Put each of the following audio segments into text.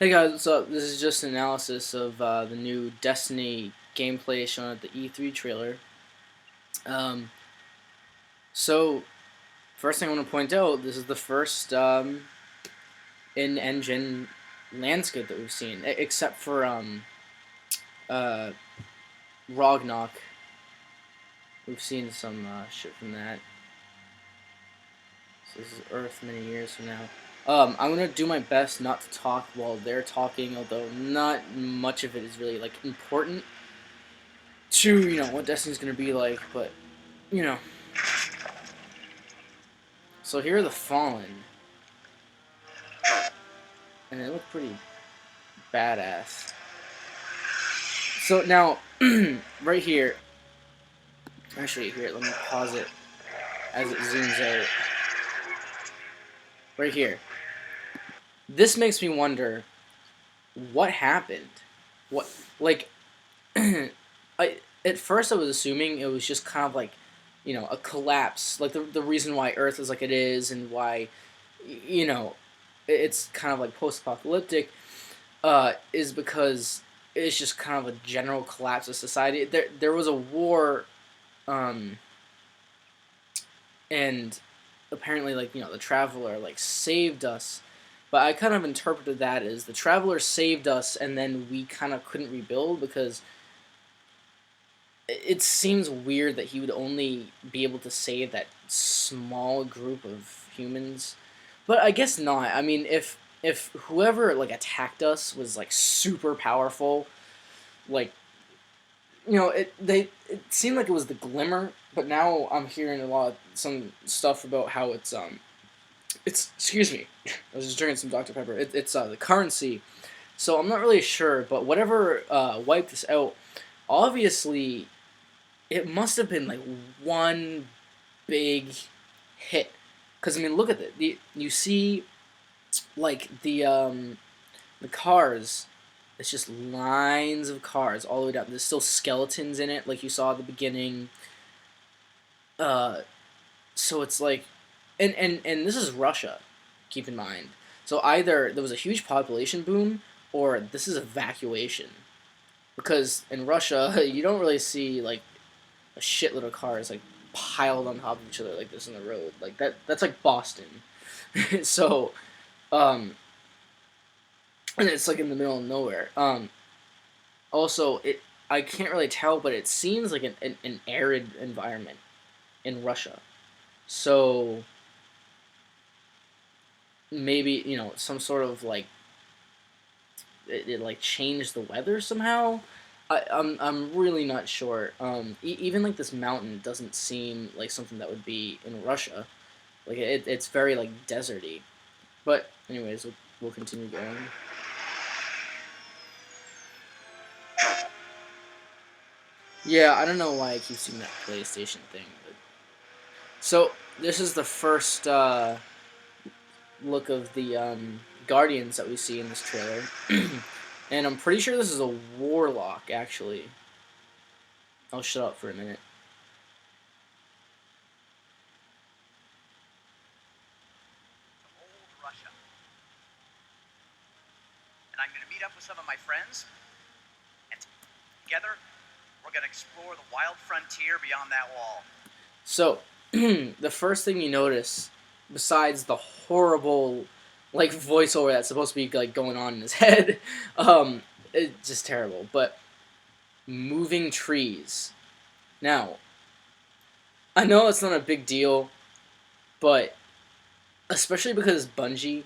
Hey guys, what's up? This is just an analysis of the new Destiny gameplay shown at the E3 trailer. Um, so, first thing I want to point out, this is the first in-engine landscape that we've seen, except for uh, Ragnarok. We've seen some shit from that. So this is Earth many years from now. I'm gonna do my best not to talk while they're talking, although not much of it is really like important to what Destiny's gonna be like, but you know. So here are the Fallen, and they look pretty badass. So now, right here, actually here, let me pause it as it zooms out. Right here. This makes me wonder what happened. What, like, at first I was assuming it was just kind of like, a collapse, like the reason why Earth is like it is, and why, it's kind of like post-apocalyptic, is because it's just kind of a general collapse of society. There was a war, and apparently, like, the Traveler like saved us. But I kind of interpreted that as the Traveler saved us, and then we kind of couldn't rebuild because it seems weird that he would only be able to save that small group of humans. But I guess not. I mean, if whoever like attacked us was like super powerful, like it seemed like it was the Glimmer, but now I'm hearing some stuff about how it's excuse me, I was just drinking some Dr Pepper. It's the currency, so I'm not really sure. But whatever wiped this out, obviously it must have been like one big hit. Because I mean, look at it. You see, like the cars. It's just lines of cars all the way down. There's still skeletons in it, like you saw at the beginning. Uh, so it's like, and this is Russia. Keep in mind. So either there was a huge population boom, or this is evacuation. Because in Russia, you don't really see like a shitload of cars like piled on top of each other like this on the road. Like that's like Boston. So, um, and it's like in the middle of nowhere. Also, I can't really tell, but it seems like an arid environment in Russia. So maybe some sort of like it like changed the weather somehow. I'm really not sure. Even like this mountain doesn't seem like something that would be in Russia. Like it's very like deserty. But anyways, we'll continue going. Yeah, I don't know why I keep seeing that PlayStation thing. But... So this is the first look of the Guardians that we see in this trailer, and I'm pretty sure this is a warlock. Actually, I'll shut up for a minute. Old Russia. And I'm going to meet up with some of my friends, and together we're going to explore the wild frontier beyond that wall. So, the first thing you notice, besides the horrible, like, voiceover that's supposed to be, like, going on in his head, it's just terrible, but moving trees. Now, I know it's not a big deal, but especially because Bungie,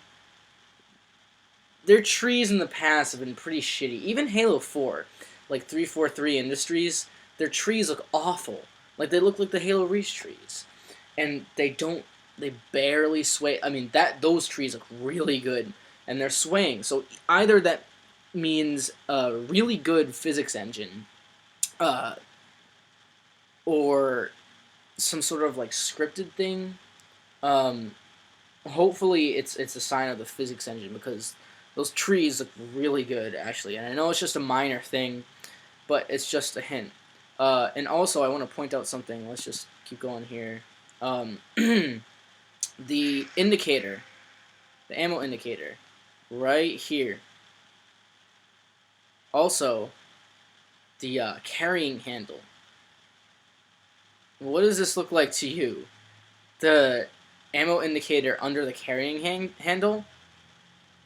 their trees in the past have been pretty shitty. Even Halo 4, like 343 Industries, their trees look awful. Like, they look like the Halo Reach trees. And they barely sway. I mean, those trees look really good, and they're swaying. So either that means a really good physics engine, uh, or some sort of like scripted thing. Um, Hopefully, it's a sign of the physics engine, because those trees look really good actually. And I know it's just a minor thing, but it's just a hint. And also, I want to point out something. Let's just keep going here. The indicator, the ammo indicator, right here. Also, the carrying handle. What does this look like to you? The ammo indicator under the carrying handle?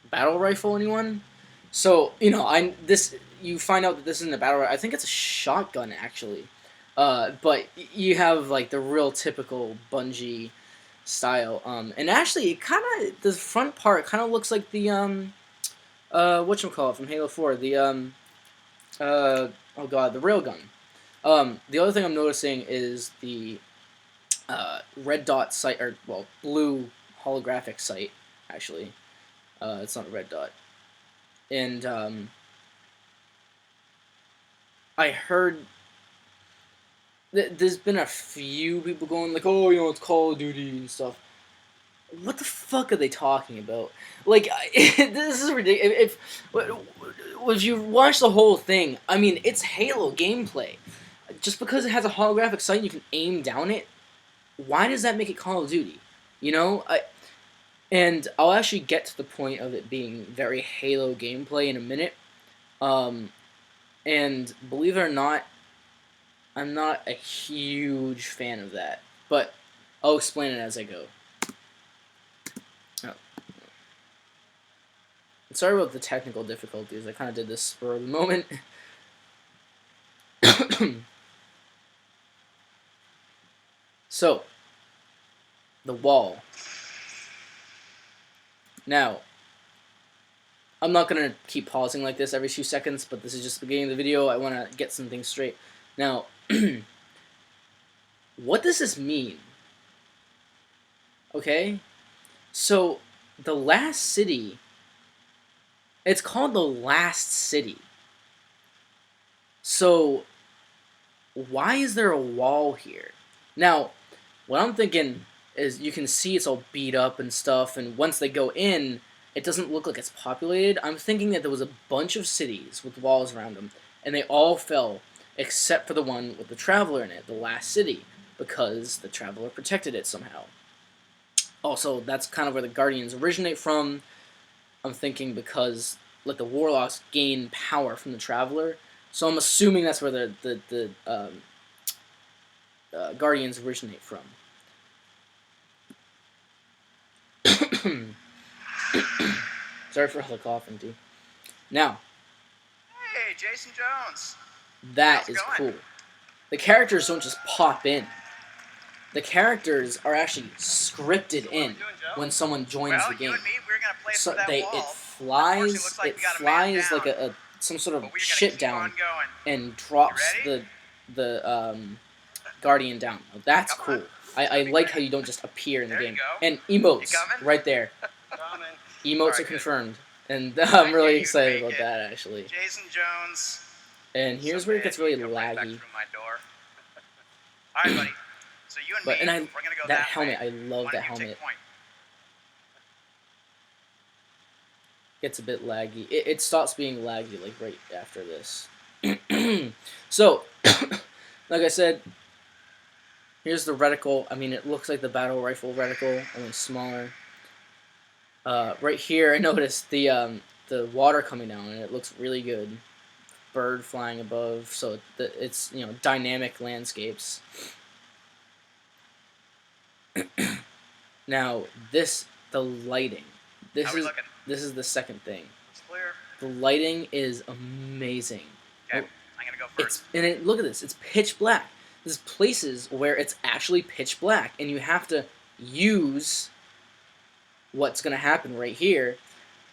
Battle rifle, anyone? So, you find out that this isn't a battle rifle. I think it's a shotgun, actually. But you have, like, the real typical Bungie style. And actually, the front part kind of looks like the, whatchamacallit from Halo 4. The, oh god, the railgun. The other thing I'm noticing is the, red dot sight, or, well, blue holographic sight, actually. It's not a red dot. And, I heard there's been a few people going like, oh, it's Call of Duty and stuff. What the fuck are they talking about? Like, this is ridiculous. If you watch the whole thing, I mean, it's Halo gameplay. Just because it has a holographic sight and you can aim down it, why does that make it Call of Duty? And I'll actually get to the point of it being very Halo gameplay in a minute. And believe it or not, I'm not a huge fan of that. But I'll explain it as I go. Oh. Sorry about the technical difficulties. I kind of did this spur of the moment. So, the wall. Now, I'm not going to keep pausing like this every few seconds, but this is just the beginning of the video. I want to get some things straight. Now, what does this mean? Okay? So, the last city, it's called the last city. So, why is there a wall here? Now, what I'm thinking is you can see it's all beat up and stuff, and once they go in, it doesn't look like it's populated. I'm thinking that there was a bunch of cities with walls around them, and they all fell, except for the one with the Traveler in it, the last city, because the Traveler protected it somehow. Also, that's kind of where the Guardians originate from. I'm thinking because, like, the Warlocks gain power from the Traveler, so I'm assuming that's where the Guardians originate from. Sorry for all the coughing, too. Now, Hey, Jcer1's. that is cool. The characters don't just pop in. The characters are actually scripted in when someone joins the game. You and me, we're gonna play So that it wall. flies like a some sort of shit down and drops the Guardian down. Now, that's cool. I like how you don't just appear in the game. And emotes right there. Emotes are confirmed, and I'm really excited about that, actually. Jcer1's. And here's where it gets really laggy. Alright, buddy. So you and me, we're gonna go that helmet, I love that helmet. Gets a bit laggy. It stops being laggy like right after this. So, like I said, here's the reticle. I mean, it looks like the battle rifle reticle, only smaller. Right here, I noticed the water coming down, and it looks really good. Bird flying above, so it's dynamic landscapes. Now, the lighting. This is the second thing. It's clear. The lighting is amazing. Okay, I'm gonna go first. Look at this. It's pitch black. There's places where it's actually pitch black, and you have to use what's going to happen right here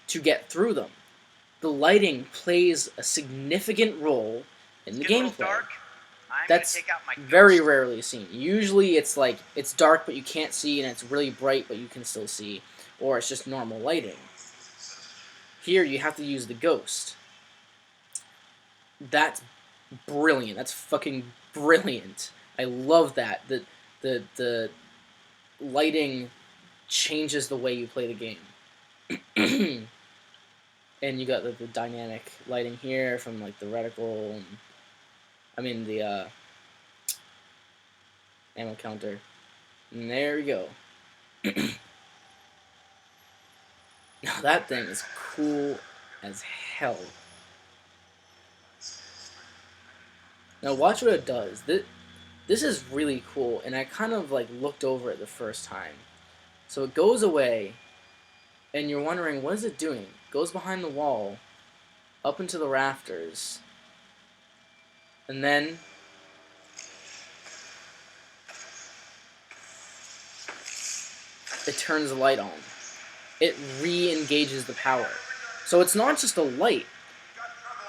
to get through them. The lighting plays a significant role in the gameplay. That's very rarely seen. Usually it's like, it's dark but you can't see, and it's really bright but you can still see, or it's just normal lighting. Here you have to use the ghost. That's brilliant. That's fucking brilliant. I love that. The lighting changes the way you play the game. And you got the dynamic lighting here from like the reticle, and I mean the ammo counter. And there we go. Now that thing is cool as hell. Now watch what it does. This is really cool, and I kind of like looked over it the first time. So it goes away, and you're wondering, what is it doing? It goes behind the wall, up into the rafters, and then it turns the light on. It re-engages the power. So it's not just a light,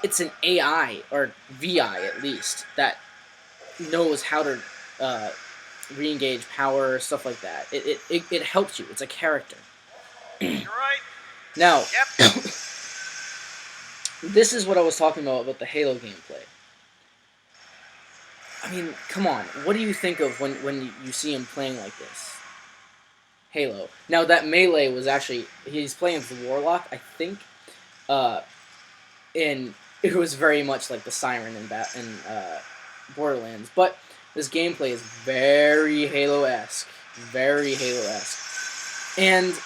it's an AI, or VI at least, that knows how to re-engage power, stuff like that. It helps you. It's a character. You're right. Now, Yep. this is what I was talking about the Halo gameplay. I mean, come on. What do you think of when you see him playing like this? Halo. Now, that melee was actually... He's playing as the Warlock, I think. And it was very much like the Siren in Borderlands. But this gameplay is very Halo-esque. Very Halo-esque. And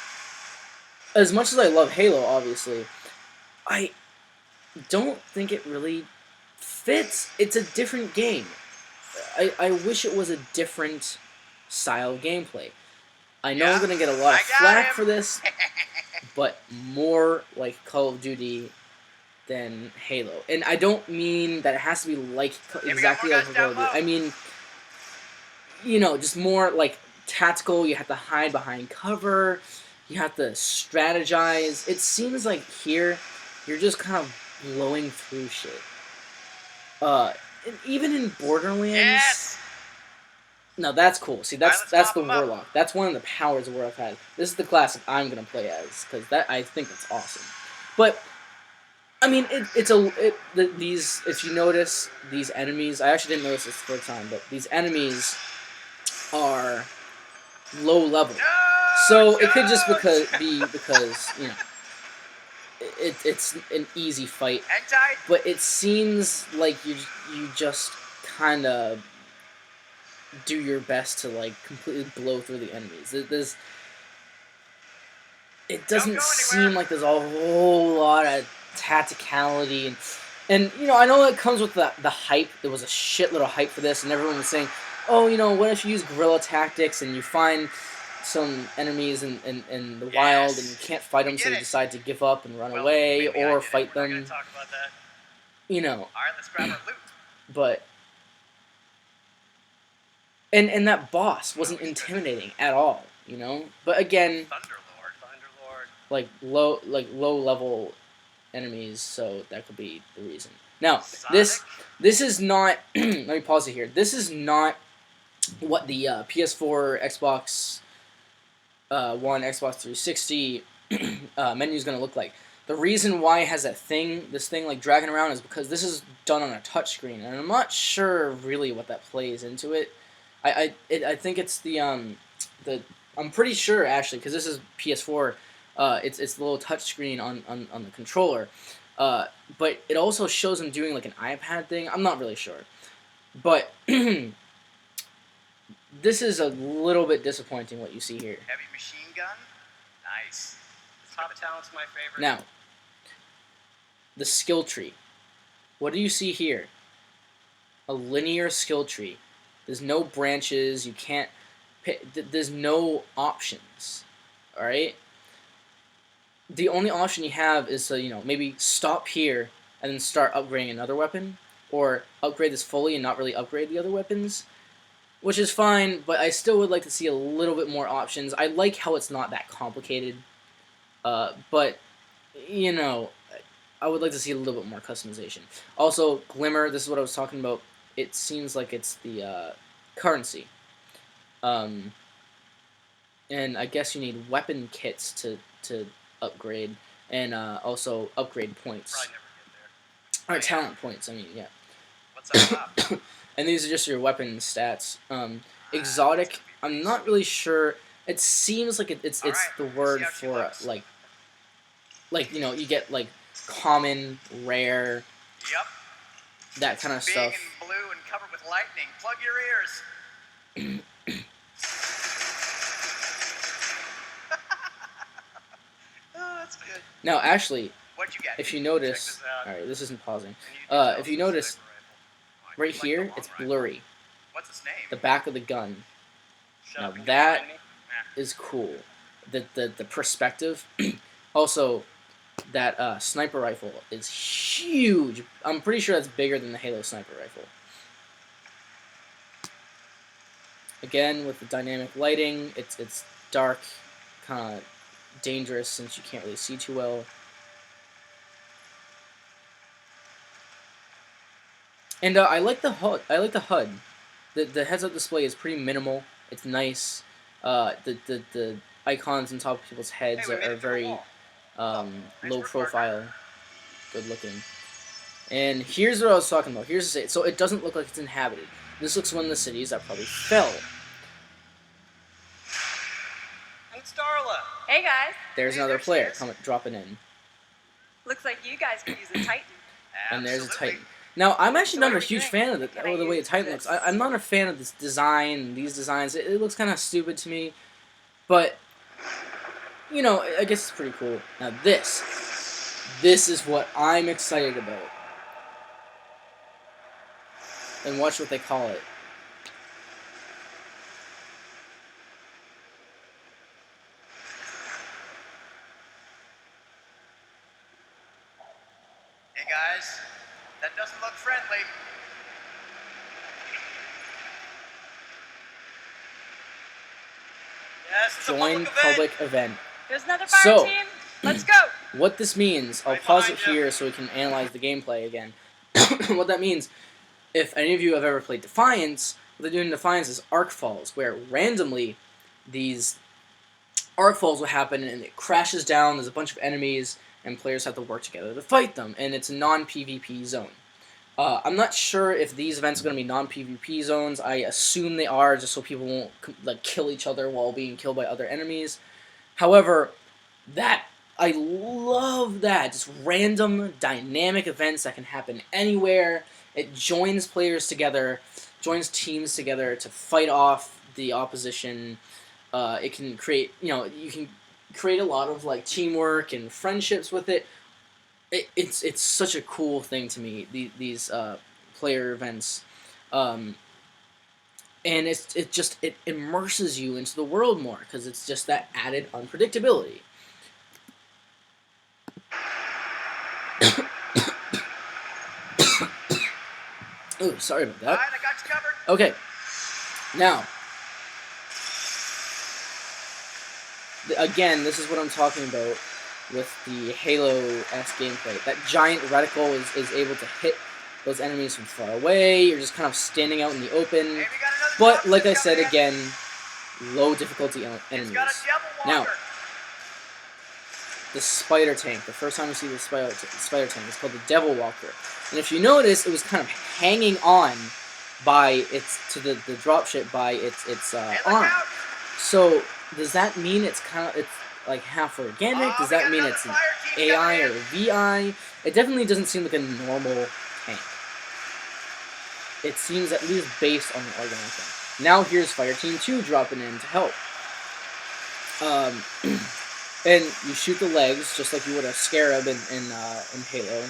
as much as I love Halo, obviously, I don't think it really fits. It's a different game. I wish it was a different style of gameplay. I know I'm going to get a lot of flack for this, but more like Call of Duty than Halo. And I don't mean that it has to be like exactly like Call of Duty. I mean, you know, just more like tactical. You have to hide behind cover. You have to strategize. It seems like here, you're just kind of blowing through shit. And even in Borderlands... Yes! No, that's cool. See, that's the Warlock. That's one of the powers the Warlock has. This is the class that I'm gonna play as, because I think that's awesome. But I mean, these, if you notice, these enemies... I actually didn't notice this the first time, but these enemies are low level. So it could just be because, you know, it's an easy fight. But it seems like you just kind of do your best to, like, completely blow through the enemies. It doesn't seem like there's a whole lot of tacticality, and you know, I know it comes with the hype. There was a shitload of hype for this, and everyone was saying, oh, you know, what if you use guerrilla tactics and you find some enemies in the wild and you can't fight them, so you decide to give up and run away, or fight them. Talk about that. You know. Alright, let's grab our loot. But and that boss wasn't intimidating at all, you know. But again, Thunderlord. like low level enemies, so that could be the reason. Now, this is not. Let me pause it here. This is not what the PS4, Xbox One, Xbox 360 menu is going to look like. The reason why it has this thing like dragging around, is because this is done on a touchscreen, and I'm not sure really what that plays into it. I think it's the I'm pretty sure actually, because this is PS4. It's the little touchscreen on the controller, but it also shows him doing like an iPad thing. I'm not really sure, but this is a little bit disappointing what you see here. Heavy machine gun, nice. Top talent's my favorite. Now, the skill tree. What do you see here? A linear skill tree. There's no branches. You can't. There's no options. All right. The only option you have is to, you know, maybe stop here and then start upgrading another weapon, or upgrade this fully and not really upgrade the other weapons, which is fine, but I still would like to see a little bit more options. I like how it's not that complicated, but, you know, I would like to see a little bit more customization. Also, Glimmer, this is what I was talking about. It seems like it's the currency. And I guess you need weapon kits to upgrade, and also upgrade points. Probably never get there. Or talent points, I mean, yeah. What's up top? And these are just your weapon stats. Exotic, I'm not really sure. It seems like it's the word for, like, you know, you get, like, common, rare, Yep. that kind of stuff. Big and blue and covered with lightning. Plug your ears. Oh, that's good. Now, actually, What'd you get? if you notice, Check this out. alright, this isn't pausing. And you can If you tell notice, it's a sniper rifle. Oh, right Like the here, long it's rifle. blurry. What's its name? The back of the gun. Shut Now up, can you that remind me? is cool. The perspective. Also, that sniper rifle is huge. I'm pretty sure that's bigger than the Halo sniper rifle. Again, with the dynamic lighting, it's dark, kind of dangerous since you can't really see too well. And I like the HUD. I like the HUD. The heads-up display is pretty minimal. It's nice. The icons on top of people's heads Hey, we made are it through the very wall. Nice low work, profile, good looking. And here's what I was talking about. Here's the city. So it doesn't look like it's inhabited. This looks one of the cities that probably fell. And it's Darla. Hey guys, There's Hey, another there's player Stairs. dropping in. looks like you guys could use a Titan. And there's a Absolutely. Titan. Now, I'm actually So not what a are we huge doing? fan of the Can I way the use Titan this? looks. I'm not a fan of this design, these designs. It looks kind of stupid to me. But, you know, I guess it's pretty cool. Now, this is what I'm excited about. And watch what they call it. Hey guys, that doesn't look friendly. Yes, it's a Join public event. public event. There's another fire So- team. Let's go. What this means, I'll Right pause it behind you. here so we can analyze the gameplay again. What that means, if any of you have ever played Defiance, what they do in Defiance is arc falls, where randomly these arc falls will happen and it crashes down, there's a bunch of enemies, and players have to work together to fight them, and it's a non-PvP zone. I'm not sure if these events are going to be non-PvP zones. I assume they are, just so people won't like kill each other while being killed by other enemies. However, I love that. Just random, dynamic events that can happen anywhere. It joins players together, joins teams together to fight off the opposition. It can create, you can create a lot of like teamwork and friendships with it. It's such a cool thing to me. These player events, and it immerses you into the world more because it's just that added unpredictability. Oh, sorry about that. Alright, I got you covered. Okay, now, again, this is what I'm talking about with the Halo-esque gameplay. That giant reticle is able to hit those enemies from far away. You're just kind of standing out in the open. Hey, we got another But, dropship like I said coming in. again, low difficulty It's enemies. got a devil Now, walker. the spider tank. The first time you see the spider tank, it's called the Devil Walker. And if you notice, it was kind of hanging on by to the dropship by its Hey, look arm. out. So does that mean it's like half organic? Does We that got mean another it's an fire team AI coming or in. VI? It definitely doesn't seem like a normal tank. It seems at least based on the organic thing. Now here's Fire Team 2 dropping in to help. And you shoot the legs just like you would a Scarab in Halo.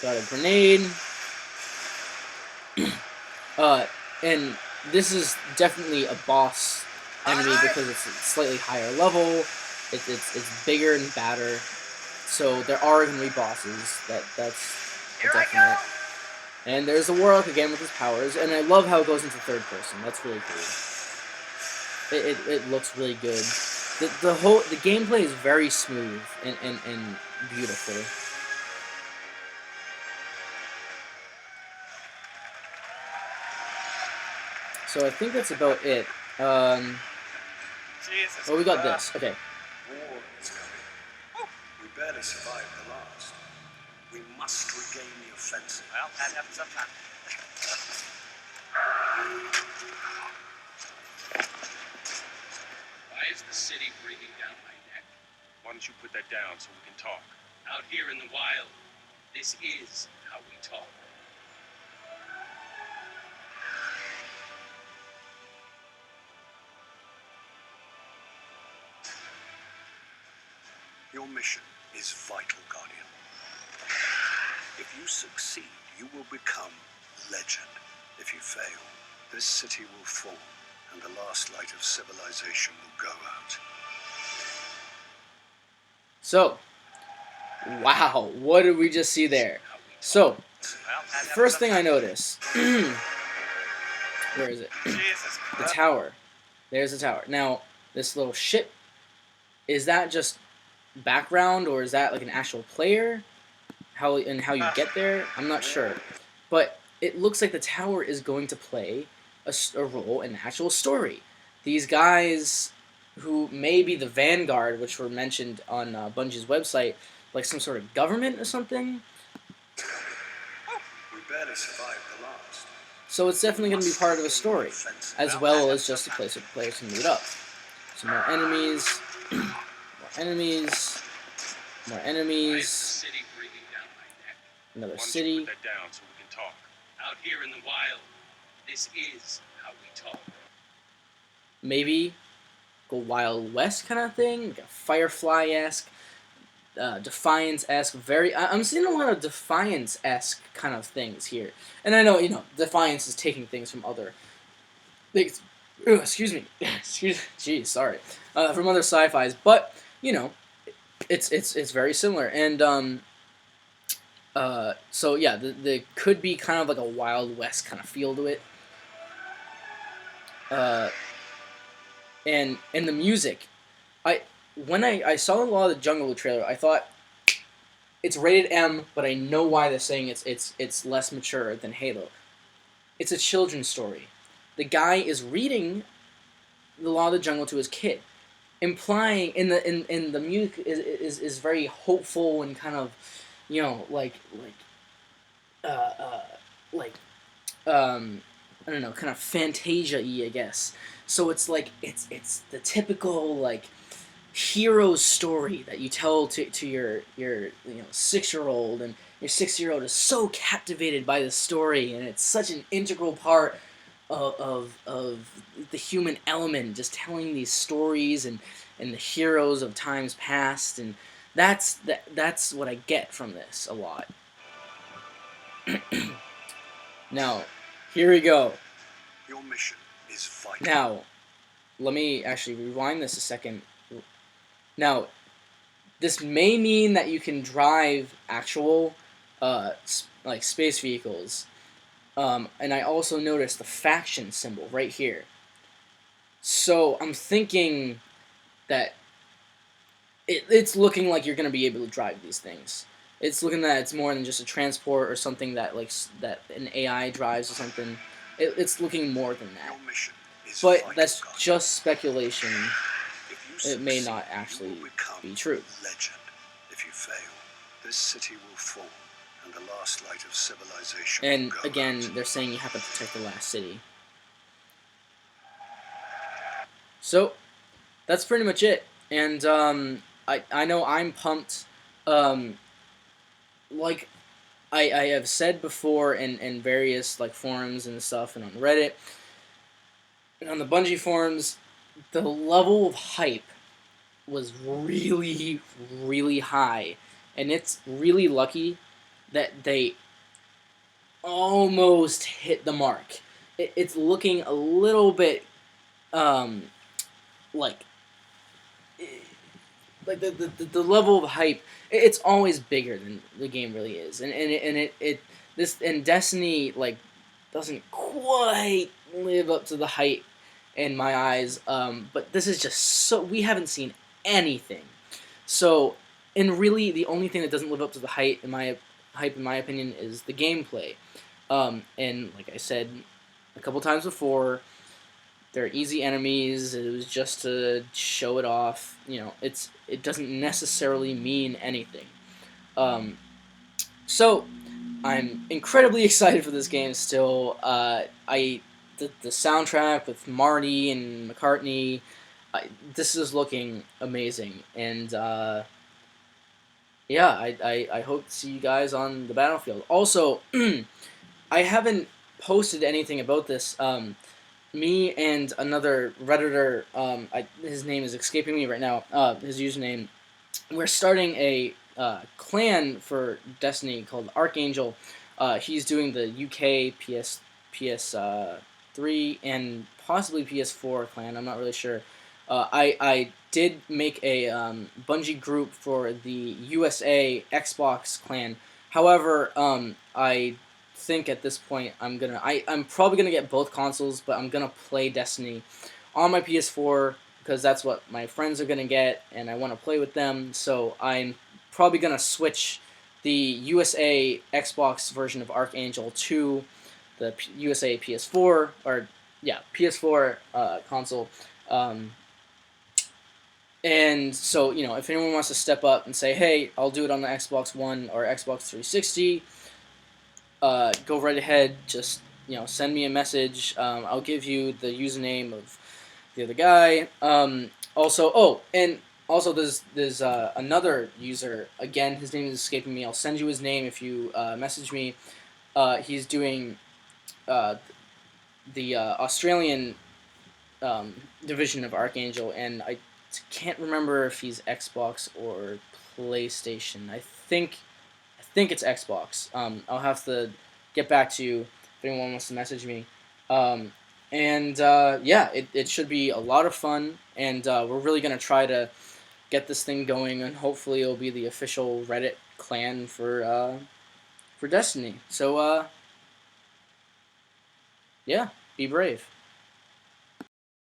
Got a grenade. And this is definitely a boss enemy because it's a slightly higher level. It's bigger and badder. So there are going to be bosses. That's Here a I definite. go. And there's the Warlock again with his powers, and I love how it goes into third person. That's really cool. It looks really good. The gameplay is very smooth and beautiful. So I think that's about it. Jesus. Oh, we got Christ. this. Okay. War is coming. We barely survived the last. We must regain the offensive. Well, that happens sometime. Why is the city breathing down my neck? Why don't you put that down so we can talk? Out here in the wild, this is how we talk. Your mission is vital, Guardian. If you succeed, you will become legend. If you fail, this city will fall, and the last light of civilization will go out. So, wow, what did we just see there? So, Well, that first thing I notice, where is it? Jesus The Christ. tower. There's the tower. Now, this little ship, is that just background, or is that like an actual player? How you get there? I'm not sure. But it looks like the tower is going to play a role in the actual story. These guys who may be the Vanguard, which were mentioned on Bungie's website, like some sort of government or something. We barely survived the last. So it's definitely going to be part of a story, as well as just a place for players to meet up. Some more enemies, more enemies, more Right, enemies, city breathing down my neck. another Why don't you city. put that down so we can talk? Out here in the wild, this is how we talk. Maybe go Wild West kind of thing, like a Firefly-esque, Defiance-esque. I'm seeing a lot of Defiance-esque kind of things here, and I know Defiance is taking things from other things. Excuse me, geez, sorry, from other sci-fis, but it's very similar, and so yeah, the could be kind of like a Wild West kind of feel to it. And the music, when I saw a lot of the Jungle trailer, I thought it's rated M, but I know why they're saying it's less mature than Halo. It's a children's story. The guy is reading the Law of the Jungle to his kid, implying in the music is very hopeful and kind of I don't know, kind of Fantasia-y, I guess. So it's like it's the typical like hero story that you tell to your 6-year-old, and your 6-year-old is so captivated by the story, and it's such an integral part of the human element, just telling these stories and the heroes of times past, and that's what I get from this a lot. Now, here we go. Your mission is vital. Now, let me actually rewind this a second. Now, this may mean that you can drive actual, like space vehicles, and I also noticed the faction symbol right here. So I'm thinking that it's looking like you're going to be able to drive these things. It's looking that it's more than just a transport or something that that an AI drives or something. It's looking more than that. Your mission is But vital, that's Guardian. just speculation. If you It may succeed, not you actually will become be true. Legend. If you fail, this city will fall, and the last light of civilization And will go again, out. they're saying you have to protect the last city. So that's pretty much it. And I know I'm pumped. Like I have said before in various like forums and stuff, and on Reddit and on the Bungie forums, the level of hype was really, really high, and it's really lucky that they almost hit the mark. It's looking a little bit like the level of hype. It's always bigger than the game really is, and Destiny like doesn't quite live up to the hype in my eyes. But this is just so, we haven't seen anything. So, and really, the only thing that doesn't live up to the hype in my opinion is the gameplay. And like I said a couple times before, they're easy enemies. It was just to show it off. It doesn't necessarily mean anything. So I'm incredibly excited for this game still. The soundtrack with Marty and McCartney, this is looking amazing, and yeah, I hope to see you guys on the battlefield. Also, I haven't posted anything about this. Me and another Redditor, his name is escaping me right now, his username, we're starting a clan for Destiny called Archangel. He's doing the UK, PS3, and possibly PS4 clan. I'm not really sure. I did make a Bungie group for the USA Xbox clan. However, I think at this point I'm probably gonna get both consoles, but I'm gonna play Destiny on my PS4 because that's what my friends are gonna get, and I want to play with them. So I'm probably gonna switch the USA Xbox version of Archangel to the USA PS4 or yeah PS4 console. And so, if anyone wants to step up and say, hey, I'll do it on the Xbox One or Xbox 360, go right ahead. Just, send me a message. I'll give you the username of the other guy. Also, there's another user. Again, his name is escaping me. I'll send you his name if you message me. He's doing the Australian division of Archangel, and I can't remember if he's Xbox or PlayStation. I think it's Xbox. I'll have to get back to you if anyone wants to message me. Yeah, it should be a lot of fun, and we're really gonna try to get this thing going, and hopefully it'll be the official Reddit clan for Destiny. So yeah, be brave.